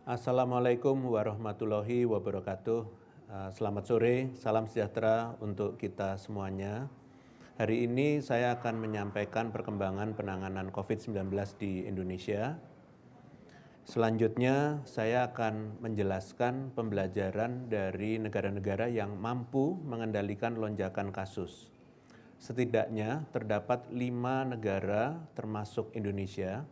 Assalamualaikum warahmatullahi wabarakatuh. Selamat sore, salam sejahtera untuk kita semuanya. Hari ini saya akan menyampaikan perkembangan penanganan COVID-19 di Indonesia. Selanjutnya, saya akan menjelaskan pembelajaran dari negara-negara yang mampu mengendalikan lonjakan kasus. Setidaknya terdapat 5 negara termasuk Indonesia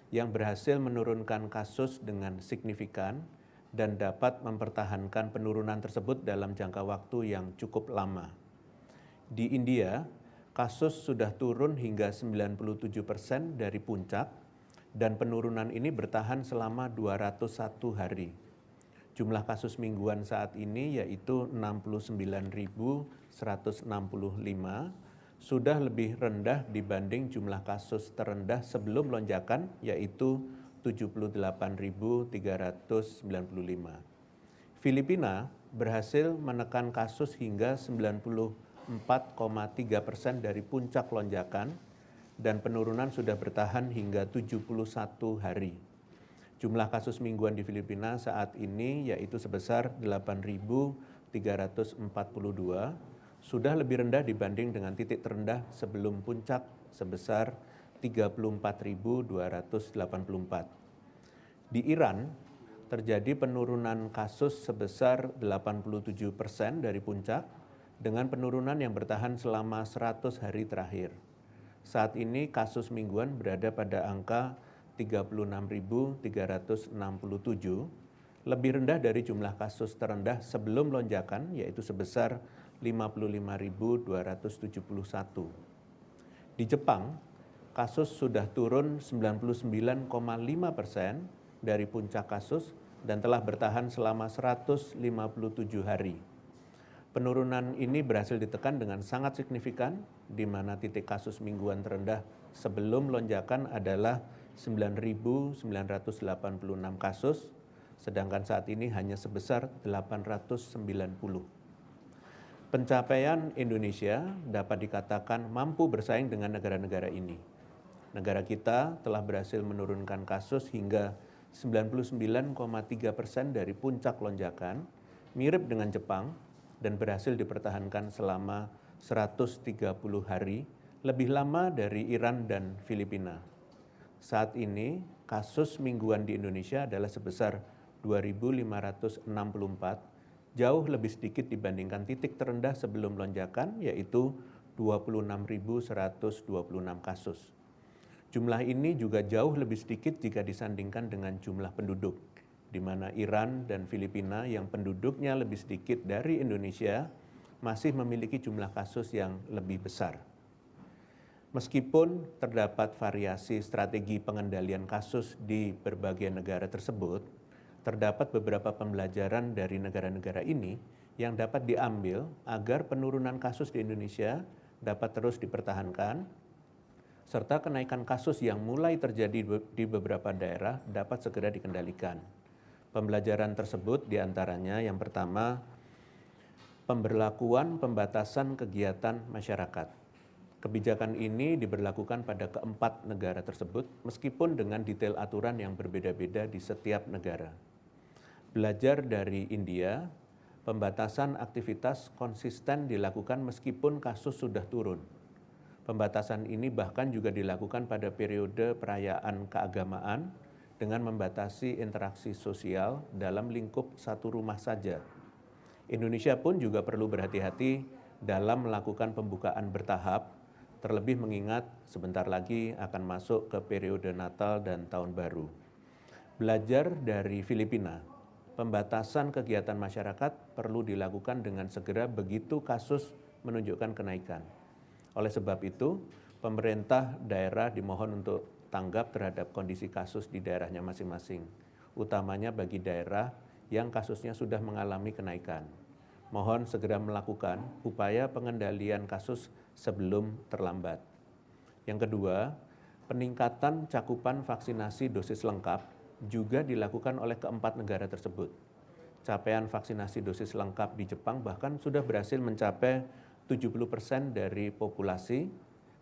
yang berhasil menurunkan kasus dengan signifikan dan dapat mempertahankan penurunan tersebut dalam jangka waktu yang cukup lama. Di India, kasus sudah turun hingga 97% dari puncak dan penurunan ini bertahan selama 201 hari. Jumlah kasus mingguan saat ini yaitu 69.165, sudah lebih rendah dibanding jumlah kasus terendah sebelum lonjakan yaitu 78.395. Filipina berhasil menekan kasus hingga 94,3% dari puncak lonjakan dan penurunan sudah bertahan hingga 71 hari. Jumlah kasus mingguan di Filipina saat ini yaitu sebesar 8.342, sudah lebih rendah dibanding dengan titik terendah sebelum puncak sebesar 34.284. Di Iran, terjadi penurunan kasus sebesar 87% dari puncak dengan penurunan yang bertahan selama 100 hari terakhir. Saat ini kasus mingguan berada pada angka 36.367, lebih rendah dari jumlah kasus terendah sebelum lonjakan yaitu sebesar 55.271. Di Jepang, kasus sudah turun 99,5% dari puncak kasus dan telah bertahan selama 157 hari. Penurunan ini berhasil ditekan dengan sangat signifikan, di mana titik kasus mingguan terendah sebelum lonjakan adalah 9.986 kasus, sedangkan saat ini hanya sebesar 890. Pencapaian Indonesia dapat dikatakan mampu bersaing dengan negara-negara ini. Negara kita telah berhasil menurunkan kasus hingga 99,3% dari puncak lonjakan, mirip dengan Jepang, dan berhasil dipertahankan selama 130 hari, lebih lama dari Iran dan Filipina. Saat ini, kasus mingguan di Indonesia adalah sebesar 2.564, jauh lebih sedikit dibandingkan titik terendah sebelum lonjakan, yaitu 26.126 kasus. Jumlah ini juga jauh lebih sedikit jika disandingkan dengan jumlah penduduk, di mana Iran dan Filipina yang penduduknya lebih sedikit dari Indonesia masih memiliki jumlah kasus yang lebih besar. Meskipun terdapat variasi strategi pengendalian kasus di berbagai negara tersebut, terdapat beberapa pembelajaran dari negara-negara ini yang dapat diambil agar penurunan kasus di Indonesia dapat terus dipertahankan, serta kenaikan kasus yang mulai terjadi di beberapa daerah dapat segera dikendalikan. Pembelajaran tersebut diantaranya yang pertama, pemberlakuan pembatasan kegiatan masyarakat. Kebijakan ini diberlakukan pada keempat negara tersebut meskipun dengan detail aturan yang berbeda-beda di setiap negara. Belajar dari India, pembatasan aktivitas konsisten dilakukan meskipun kasus sudah turun. Pembatasan ini bahkan juga dilakukan pada periode perayaan keagamaan dengan membatasi interaksi sosial dalam lingkup satu rumah saja. Indonesia pun juga perlu berhati-hati dalam melakukan pembukaan bertahap, terlebih mengingat sebentar lagi akan masuk ke periode Natal dan Tahun Baru. Belajar dari Filipina, pembatasan kegiatan masyarakat perlu dilakukan dengan segera begitu kasus menunjukkan kenaikan. Oleh sebab itu, pemerintah daerah dimohon untuk tanggap terhadap kondisi kasus di daerahnya masing-masing, utamanya bagi daerah yang kasusnya sudah mengalami kenaikan. Mohon segera melakukan upaya pengendalian kasus sebelum terlambat. Yang kedua, peningkatan cakupan vaksinasi dosis lengkap juga dilakukan oleh keempat negara tersebut. Capaian vaksinasi dosis lengkap di Jepang bahkan sudah berhasil mencapai 70% dari populasi,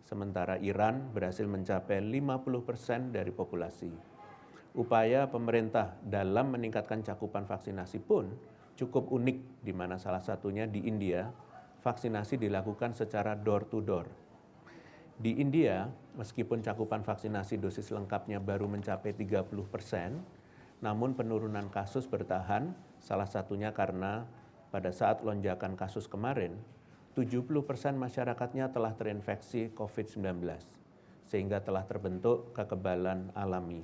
sementara Iran berhasil mencapai 50% dari populasi. upaya pemerintah dalam meningkatkan cakupan vaksinasi pun cukup unik, di mana salah satunya di India, vaksinasi dilakukan secara door to door. Di India, meskipun cakupan vaksinasi dosis lengkapnya baru mencapai 30%, namun penurunan kasus bertahan, salah satunya karena pada saat lonjakan kasus kemarin, 70% masyarakatnya telah terinfeksi COVID-19, sehingga telah terbentuk kekebalan alami.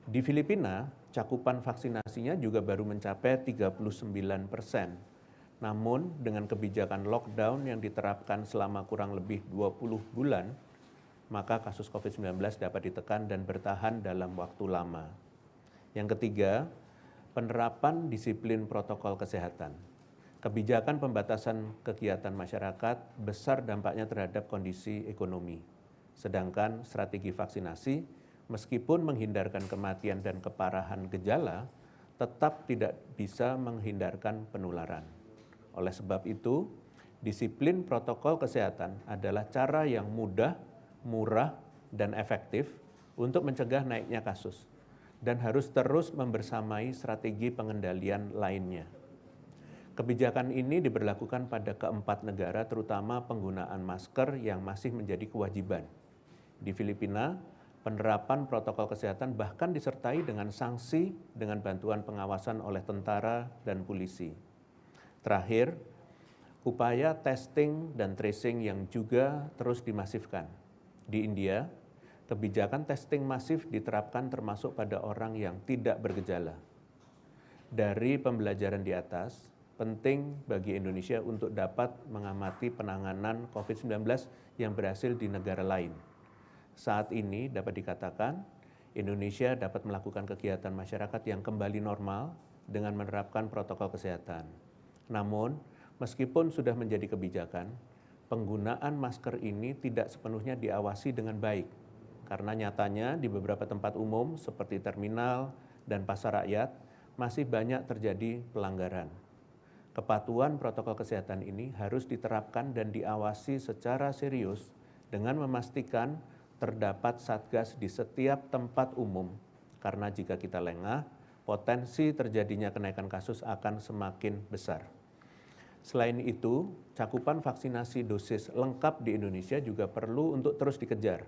Di Filipina, cakupan vaksinasinya juga baru mencapai 39%. Namun, dengan kebijakan lockdown yang diterapkan selama kurang lebih 20 bulan, maka kasus COVID-19 dapat ditekan dan bertahan dalam waktu lama. Yang ketiga, penerapan disiplin protokol kesehatan. Kebijakan pembatasan kegiatan masyarakat besar dampaknya terhadap kondisi ekonomi. Sedangkan strategi vaksinasi, meskipun menghindarkan kematian dan keparahan gejala, tetap tidak bisa menghindarkan penularan. Oleh sebab itu, disiplin protokol kesehatan adalah cara yang mudah, murah, dan efektif untuk mencegah naiknya kasus, dan harus terus membersamai strategi pengendalian lainnya. Kebijakan ini diberlakukan pada keempat negara, terutama penggunaan masker yang masih menjadi kewajiban. Di Filipina, penerapan protokol kesehatan bahkan disertai dengan sanksi dengan bantuan pengawasan oleh tentara dan polisi. Terakhir, upaya testing dan tracing yang juga terus dimasifkan. Di India, kebijakan testing masif diterapkan termasuk pada orang yang tidak bergejala. Dari pembelajaran di atas, penting bagi Indonesia untuk dapat mengamati penanganan COVID-19 yang berhasil di negara lain. Saat ini dapat dikatakan, Indonesia dapat melakukan kegiatan masyarakat yang kembali normal dengan menerapkan protokol kesehatan. Namun, meskipun sudah menjadi kebijakan, penggunaan masker ini tidak sepenuhnya diawasi dengan baik, karena nyatanya di beberapa tempat umum seperti terminal dan pasar rakyat masih banyak terjadi pelanggaran. Kepatuhan protokol kesehatan ini harus diterapkan dan diawasi secara serius dengan memastikan terdapat satgas di setiap tempat umum, karena jika kita lengah, potensi terjadinya kenaikan kasus akan semakin besar. Selain itu, cakupan vaksinasi dosis lengkap di Indonesia juga perlu untuk terus dikejar,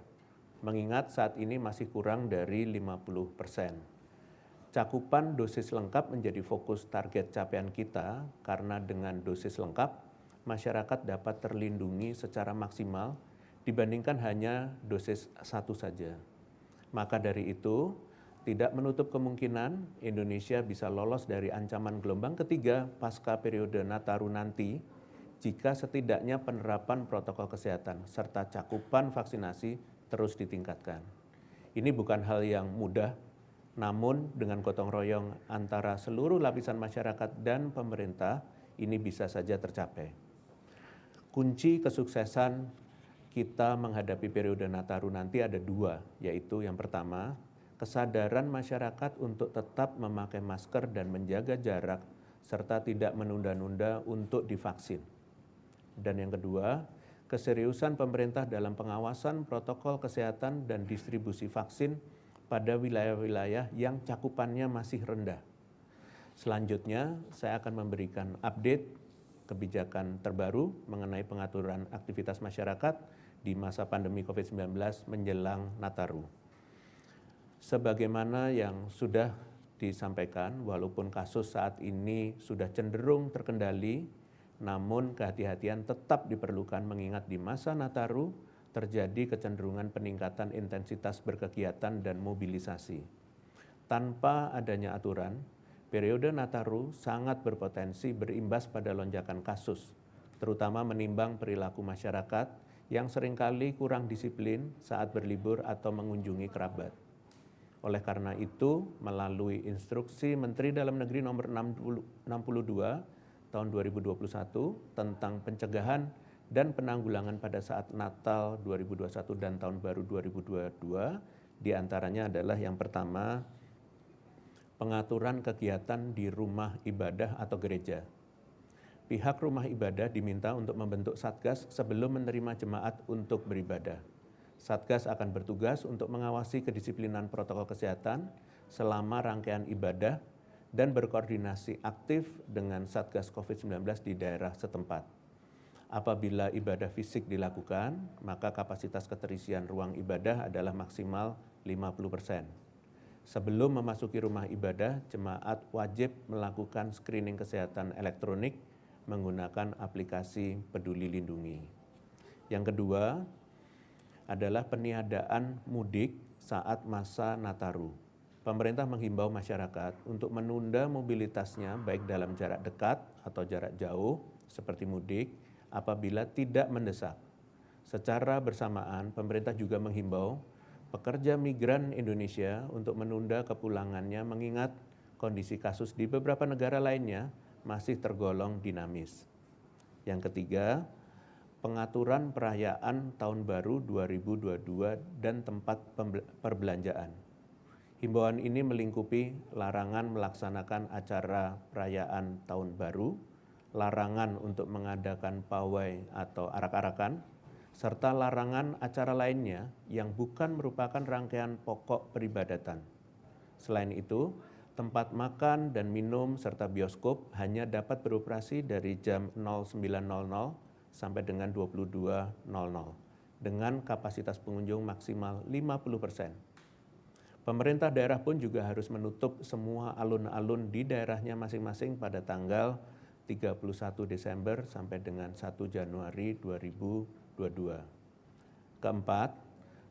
mengingat saat ini masih kurang dari 50%. Cakupan dosis lengkap menjadi fokus target capaian kita karena dengan dosis lengkap, masyarakat dapat terlindungi secara maksimal dibandingkan hanya dosis satu saja. Maka dari itu, tidak menutup kemungkinan Indonesia bisa lolos dari ancaman gelombang ketiga pasca periode Nataru nanti jika setidaknya penerapan protokol kesehatan serta cakupan vaksinasi terus ditingkatkan. Ini bukan hal yang mudah, namun dengan gotong royong antara seluruh lapisan masyarakat dan pemerintah, ini bisa saja tercapai. Kunci kesuksesan kita menghadapi periode Nataru nanti ada dua, yaitu yang pertama, kesadaran masyarakat untuk tetap memakai masker dan menjaga jarak, serta tidak menunda-nunda untuk divaksin. Dan yang kedua, keseriusan pemerintah dalam pengawasan protokol kesehatan dan distribusi vaksin pada wilayah-wilayah yang cakupannya masih rendah. Selanjutnya, saya akan memberikan update kebijakan terbaru mengenai pengaturan aktivitas masyarakat di masa pandemi COVID-19 menjelang Nataru. Sebagaimana yang sudah disampaikan, walaupun kasus saat ini sudah cenderung terkendali, namun kehati-hatian tetap diperlukan mengingat di masa Nataru terjadi kecenderungan peningkatan intensitas berkegiatan dan mobilisasi. Tanpa adanya aturan, periode Nataru sangat berpotensi berimbas pada lonjakan kasus, terutama menimbang perilaku masyarakat yang seringkali kurang disiplin saat berlibur atau mengunjungi kerabat. Oleh karena itu, melalui instruksi Menteri Dalam Negeri nomor 62 tahun 2021 tentang pencegahan dan penanggulangan pada saat Natal 2021 dan Tahun Baru 2022, diantaranya adalah yang pertama, pengaturan kegiatan di rumah ibadah atau gereja. Pihak rumah ibadah diminta untuk membentuk satgas sebelum menerima jemaat untuk beribadah. Satgas akan bertugas untuk mengawasi kedisiplinan protokol kesehatan selama rangkaian ibadah dan berkoordinasi aktif dengan Satgas COVID-19 di daerah setempat. Apabila ibadah fisik dilakukan, maka kapasitas keterisian ruang ibadah adalah maksimal 50%. Sebelum memasuki rumah ibadah, jemaat wajib melakukan screening kesehatan elektronik menggunakan aplikasi Peduli Lindungi. Yang kedua adalah peniadaan mudik saat masa Nataru. Pemerintah menghimbau masyarakat untuk menunda mobilitasnya baik dalam jarak dekat atau jarak jauh seperti mudik apabila tidak mendesak. Secara bersamaan, pemerintah juga menghimbau pekerja migran Indonesia untuk menunda kepulangannya mengingat kondisi kasus di beberapa negara lainnya masih tergolong dinamis. Yang ketiga, pengaturan perayaan Tahun Baru 2022 dan tempat perbelanjaan. Himbauan ini melingkupi larangan melaksanakan acara perayaan Tahun Baru, larangan untuk mengadakan pawai atau arak-arakan, serta larangan acara lainnya yang bukan merupakan rangkaian pokok peribadatan. Selain itu, tempat makan dan minum serta bioskop hanya dapat beroperasi dari jam 09.00 sampai dengan 22.00 dengan kapasitas pengunjung maksimal 50%. Pemerintah daerah pun juga harus menutup semua alun-alun di daerahnya masing-masing pada tanggal 31 Desember sampai dengan 1 Januari 2022. Keempat,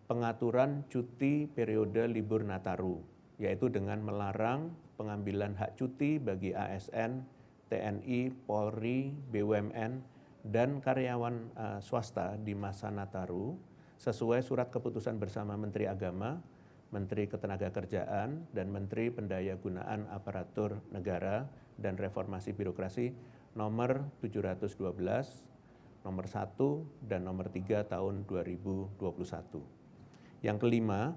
pengaturan cuti periode libur Nataru, yaitu dengan melarang pengambilan hak cuti bagi ASN, TNI, Polri, BUMN, dan karyawan swasta di masa Nataru sesuai surat keputusan bersama Menteri Agama, Menteri Ketenagakerjaan, dan Menteri Pendayagunaan Aparatur Negara dan Reformasi Birokrasi nomor 712, nomor 1, dan nomor 3 tahun 2021. Yang kelima,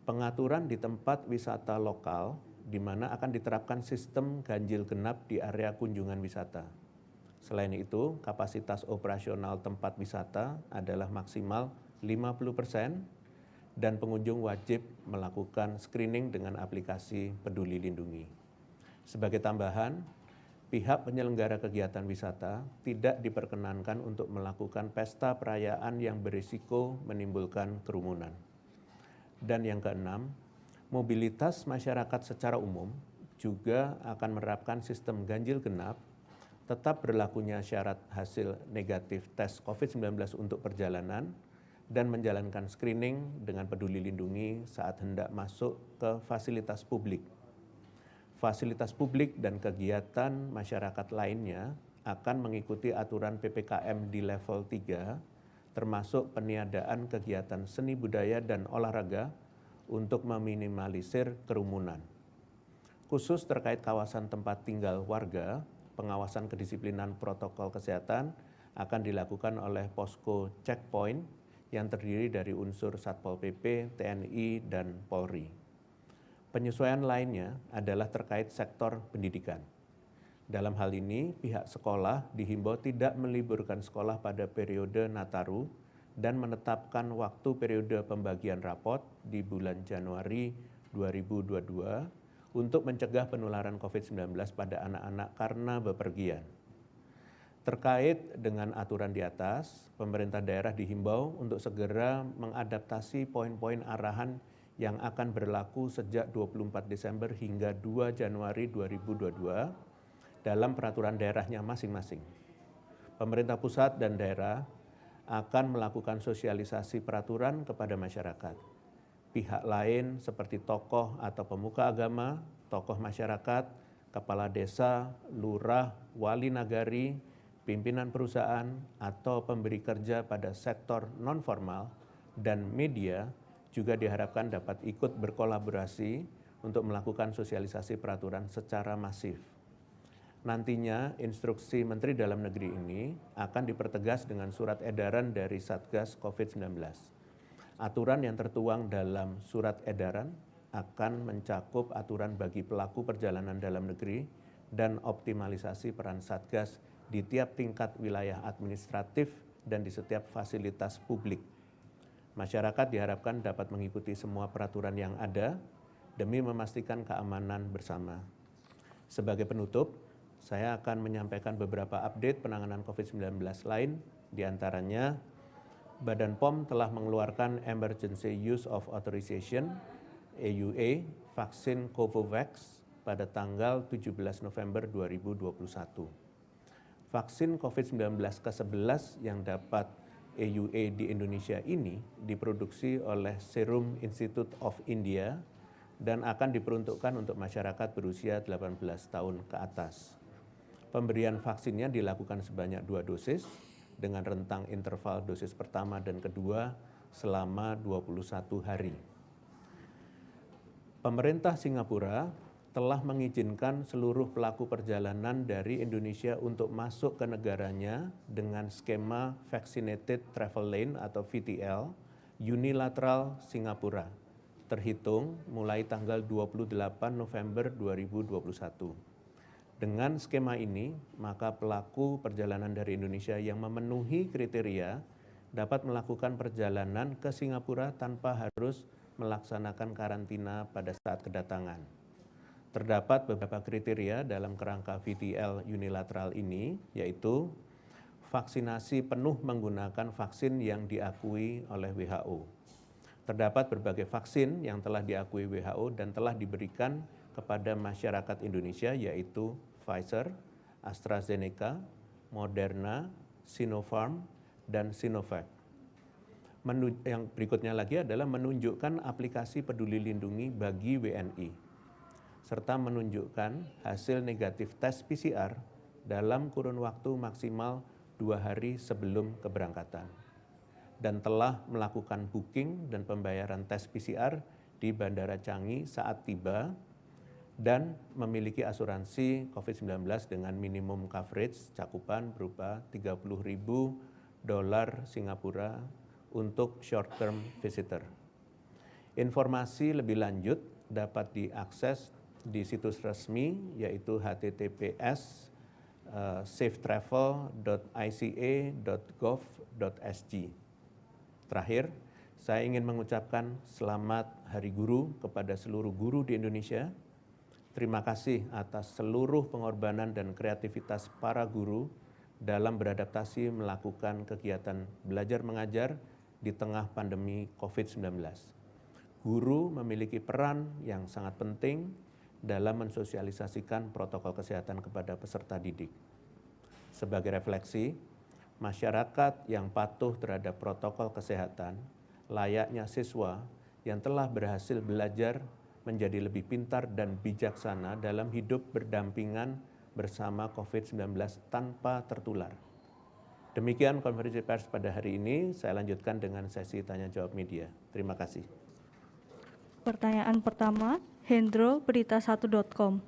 pengaturan di tempat wisata lokal di mana akan diterapkan sistem ganjil genap di area kunjungan wisata. Selain itu, kapasitas operasional tempat wisata adalah maksimal 50% dan pengunjung wajib melakukan screening dengan aplikasi Peduli Lindungi. Sebagai tambahan, pihak penyelenggara kegiatan wisata tidak diperkenankan untuk melakukan pesta perayaan yang berisiko menimbulkan kerumunan. Dan yang keenam, mobilitas masyarakat secara umum juga akan menerapkan sistem ganjil genap, tetap berlakunya syarat hasil negatif tes COVID-19 untuk perjalanan, dan menjalankan screening dengan Peduli Lindungi saat hendak masuk ke fasilitas publik. Fasilitas publik dan kegiatan masyarakat lainnya akan mengikuti aturan PPKM di level 3, termasuk peniadaan kegiatan seni budaya dan olahraga untuk meminimalisir kerumunan. Khusus terkait kawasan tempat tinggal warga, pengawasan kedisiplinan protokol kesehatan akan dilakukan oleh posko checkpoint yang terdiri dari unsur Satpol PP, TNI, dan Polri. Penyesuaian lainnya adalah terkait sektor pendidikan. Dalam hal ini, pihak sekolah dihimbau tidak meliburkan sekolah pada periode Nataru dan menetapkan waktu periode pembagian rapot di bulan Januari 2022 untuk mencegah penularan COVID-19 pada anak-anak karena bepergian. Terkait dengan aturan di atas, pemerintah daerah dihimbau untuk segera mengadaptasi poin-poin arahan yang akan berlaku sejak 24 Desember hingga 2 Januari 2022 dalam peraturan daerahnya masing-masing. Pemerintah pusat dan daerah akan melakukan sosialisasi peraturan kepada masyarakat. Pihak lain seperti tokoh atau pemuka agama, tokoh masyarakat, kepala desa, lurah, wali nagari, pimpinan perusahaan, atau pemberi kerja pada sektor non-formal dan media juga diharapkan dapat ikut berkolaborasi untuk melakukan sosialisasi peraturan secara masif. Nantinya instruksi Menteri Dalam Negeri ini akan dipertegas dengan surat edaran dari Satgas COVID-19. Aturan yang tertuang dalam surat edaran akan mencakup aturan bagi pelaku perjalanan dalam negeri dan optimalisasi peran Satgas di tiap tingkat wilayah administratif dan di setiap fasilitas publik. Masyarakat diharapkan dapat mengikuti semua peraturan yang ada demi memastikan keamanan bersama. Sebagai penutup, saya akan menyampaikan beberapa update penanganan COVID-19 lain, diantaranya Badan POM telah mengeluarkan Emergency Use of Authorization EUA vaksin Covovax pada tanggal 17 November 2021. Vaksin COVID-19 ke-11 yang dapat EUA di Indonesia ini diproduksi oleh Serum Institute of India dan akan diperuntukkan untuk masyarakat berusia 18 tahun ke atas. Pemberian vaksinnya dilakukan sebanyak 2 dosis dengan rentang interval dosis pertama dan kedua selama 21 hari. Pemerintah Singapura telah mengizinkan seluruh pelaku perjalanan dari Indonesia untuk masuk ke negaranya dengan skema Vaccinated Travel Lane atau VTL unilateral Singapura, terhitung mulai tanggal 28 November 2021. Dengan skema ini, maka pelaku perjalanan dari Indonesia yang memenuhi kriteria dapat melakukan perjalanan ke Singapura tanpa harus melaksanakan karantina pada saat kedatangan. Terdapat beberapa kriteria dalam kerangka VTL unilateral ini, yaitu vaksinasi penuh menggunakan vaksin yang diakui oleh WHO. Terdapat berbagai vaksin yang telah diakui WHO dan telah diberikan kepada masyarakat Indonesia, yaitu Pfizer, AstraZeneca, Moderna, Sinopharm, dan Sinovac. Yang berikutnya lagi adalah menunjukkan aplikasi Peduli Lindungi bagi WNI, serta menunjukkan hasil negatif tes PCR dalam kurun waktu maksimal 2 hari sebelum keberangkatan, dan telah melakukan booking dan pembayaran tes PCR di Bandara Changi saat tiba, dan memiliki asuransi COVID-19 dengan minimum coverage cakupan berupa $30.000 Singapura untuk short term visitor. Informasi lebih lanjut dapat diakses di situs resmi, yaitu https://safetravel.ica.gov.sg. Terakhir, saya ingin mengucapkan selamat Hari Guru kepada seluruh guru di Indonesia. Terima kasih atas seluruh pengorbanan dan kreativitas para guru dalam beradaptasi melakukan kegiatan belajar mengajar di tengah pandemi COVID-19. Guru memiliki peran yang sangat penting dalam mensosialisasikan protokol kesehatan kepada peserta didik. Sebagai refleksi, masyarakat yang patuh terhadap protokol kesehatan layaknya siswa yang telah berhasil belajar menjadi lebih pintar dan bijaksana dalam hidup berdampingan bersama COVID-19 tanpa tertular. Demikian konferensi pers pada hari ini. Saya lanjutkan dengan sesi tanya-jawab media. Terima kasih. Pertanyaan pertama, Hendro, berita1.com.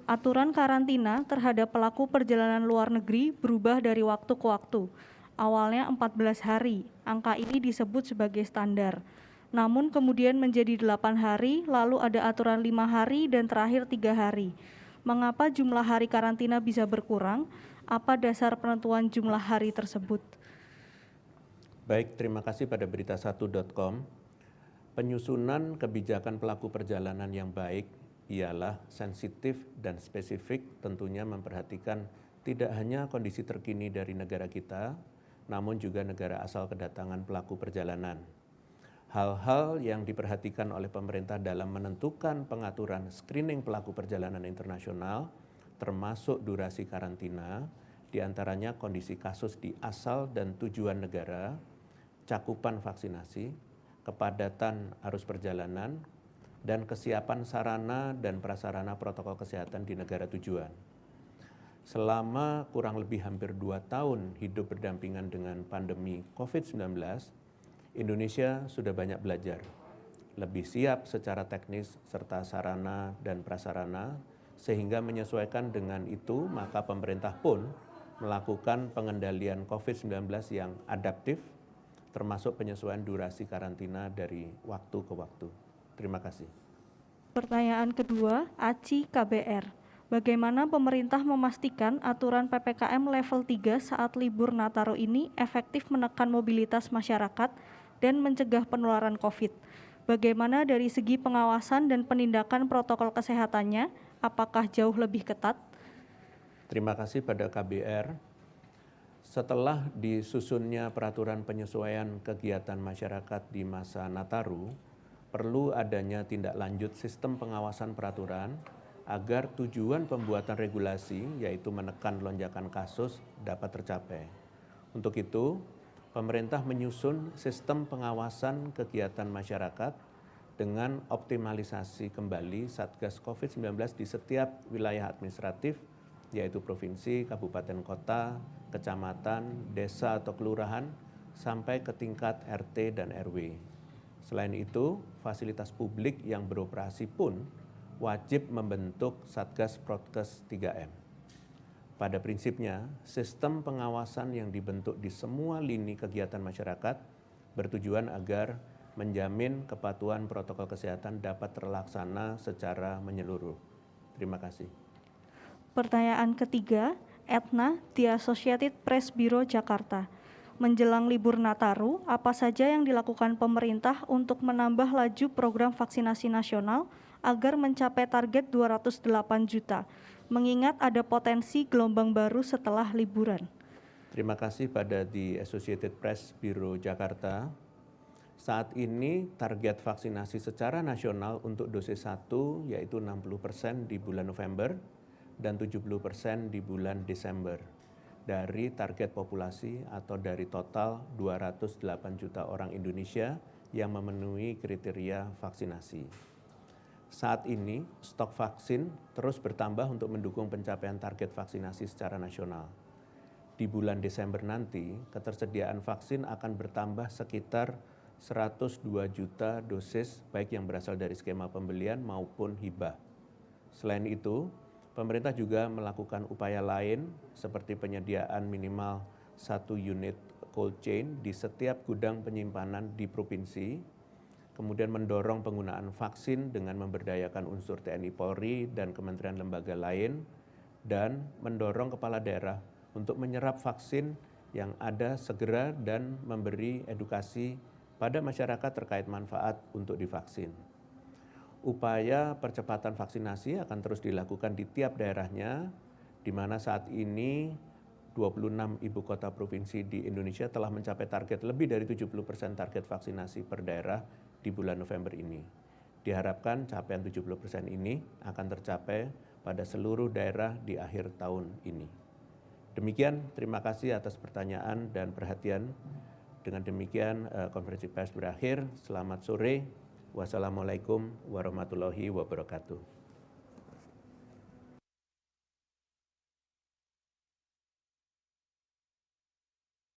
Aturan karantina terhadap pelaku perjalanan luar negeri berubah dari waktu ke waktu. Awalnya 14 hari, angka ini disebut sebagai standar. Namun kemudian menjadi 8 hari, lalu ada aturan 5 hari dan terakhir 3 hari. Mengapa jumlah hari karantina bisa berkurang? Apa dasar penentuan jumlah hari tersebut? Baik, terima kasih pada berita1.com. Penyusunan kebijakan pelaku perjalanan yang baik ialah sensitif dan spesifik, tentunya memperhatikan tidak hanya kondisi terkini dari negara kita, namun juga negara asal kedatangan pelaku perjalanan. Hal-hal yang diperhatikan oleh pemerintah dalam menentukan pengaturan screening pelaku perjalanan internasional, termasuk durasi karantina, diantaranya kondisi kasus di asal dan tujuan negara, cakupan vaksinasi, kepadatan arus perjalanan, dan kesiapan sarana dan prasarana protokol kesehatan di negara tujuan. Selama kurang lebih hampir 2 tahun hidup berdampingan dengan pandemi COVID-19, Indonesia sudah banyak belajar, lebih siap secara teknis serta sarana dan prasarana, sehingga menyesuaikan dengan itu maka pemerintah pun melakukan pengendalian COVID-19 yang adaptif, termasuk penyesuaian durasi karantina dari waktu ke waktu. Terima kasih. Pertanyaan kedua, Aci KBR. Bagaimana pemerintah memastikan aturan PPKM level 3 saat libur Nataru ini efektif menekan mobilitas masyarakat dan mencegah penularan COVID. Bagaimana dari segi pengawasan dan penindakan protokol kesehatannya? Apakah jauh lebih ketat? Terima kasih pada KBR. Setelah disusunnya peraturan penyesuaian kegiatan masyarakat di masa Nataru, perlu adanya tindak lanjut sistem pengawasan peraturan agar tujuan pembuatan regulasi, yaitu menekan lonjakan kasus, dapat tercapai. Untuk itu, pemerintah menyusun sistem pengawasan kegiatan masyarakat dengan optimalisasi kembali Satgas COVID-19 di setiap wilayah administratif, yaitu provinsi, kabupaten kota, kecamatan, desa atau kelurahan, sampai ke tingkat RT dan RW. Selain itu, fasilitas publik yang beroperasi pun wajib membentuk Satgas Prokes 3M. Pada prinsipnya, sistem pengawasan yang dibentuk di semua lini kegiatan masyarakat bertujuan agar menjamin kepatuhan protokol kesehatan dapat terlaksana secara menyeluruh. Terima kasih. Pertanyaan ketiga, Etna, The Associated Press Bureau Jakarta. Menjelang libur Nataru, apa saja yang dilakukan pemerintah untuk menambah laju program vaksinasi nasional agar mencapai target 208 juta, mengingat ada potensi gelombang baru setelah liburan? Terima kasih pada The Associated Press Bureau Jakarta. Saat ini target vaksinasi secara nasional untuk dosis 1 yaitu 60% di bulan November dan 70% di bulan Desember dari target populasi atau dari total 208 juta orang Indonesia yang memenuhi kriteria vaksinasi. Saat ini, stok vaksin terus bertambah untuk mendukung pencapaian target vaksinasi secara nasional. Di bulan Desember nanti, ketersediaan vaksin akan bertambah sekitar 102 juta dosis baik yang berasal dari skema pembelian maupun hibah. Selain itu, pemerintah juga melakukan upaya lain seperti penyediaan minimal 1 unit cold chain di setiap gudang penyimpanan di provinsi, kemudian mendorong penggunaan vaksin dengan memberdayakan unsur TNI Polri dan kementerian lembaga lain, dan mendorong kepala daerah untuk menyerap vaksin yang ada segera dan memberi edukasi pada masyarakat terkait manfaat untuk divaksin. Upaya percepatan vaksinasi akan terus dilakukan di tiap daerahnya, di mana saat ini 26 ibu kota provinsi di Indonesia telah mencapai target lebih dari 70% target vaksinasi per daerah di bulan November ini. Diharapkan capaian 70% ini akan tercapai pada seluruh daerah di akhir tahun ini. Demikian, terima kasih atas pertanyaan dan perhatian. Dengan demikian, konferensi pers berakhir. Selamat sore. Wassalamualaikum warahmatullahi wabarakatuh.